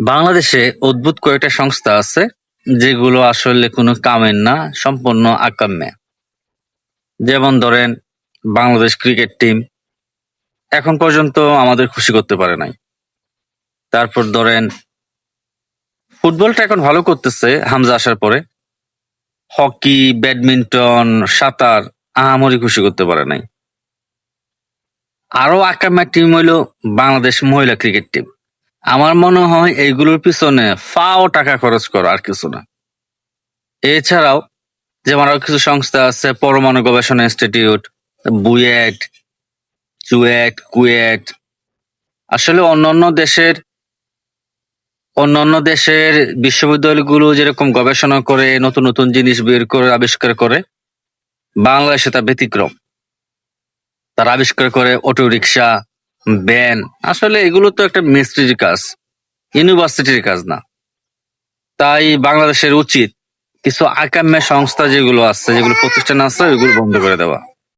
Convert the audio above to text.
বাংলাদেশে অদ্ভুত কয়েকটা সংস্থা আছে যেগুলো আসলে কোনো কামের না, সম্পূর্ণ আকাম্যে। যেমন ধরেন বাংলাদেশ ক্রিকেট টিম এখন পর্যন্ত আমাদের খুশি করতে পারে নাই। তারপর ধরেন ফুটবলটা এখন ভালো করতেছে হামজা আসার পরে। হকি, ব্যাডমিন্টন, সাঁতার আহামরি খুশি করতে পারে নাই। আরো আকাম্যা টিম হইল বাংলাদেশ মহিলা ক্রিকেট টিম। আমার মনে হয় এইগুলোর পিছনে ফাও টাকা খরচ করো, আর কিছু না। এছাড়াও যেমন আরো কিছু সংস্থা আছে, পরমাণু গবেষণা ইনস্টিটিউট, বুয়েট, চুয়েট, কুয়েট। আসলে অন্যান্য দেশের বিশ্ববিদ্যালয়গুলো যেরকম গবেষণা করে নতুন নতুন জিনিস বের করে আবিষ্কার করে, বাংলাদেশে তা ব্যতিক্রম। তারা আবিষ্কার করে অটো রিক্সা, ভ্যান। আসলে এগুলো তো একটা মিস্ত্রির কাজ, ইউনিভার্সিটির কাজ না। তাই বাংলাদেশের উচিত কিছু আকাম্য সংস্থা যেগুলো আছে, যেগুলো প্রতিষ্ঠান আছে, ওইগুলো বন্ধ করে দেওয়া।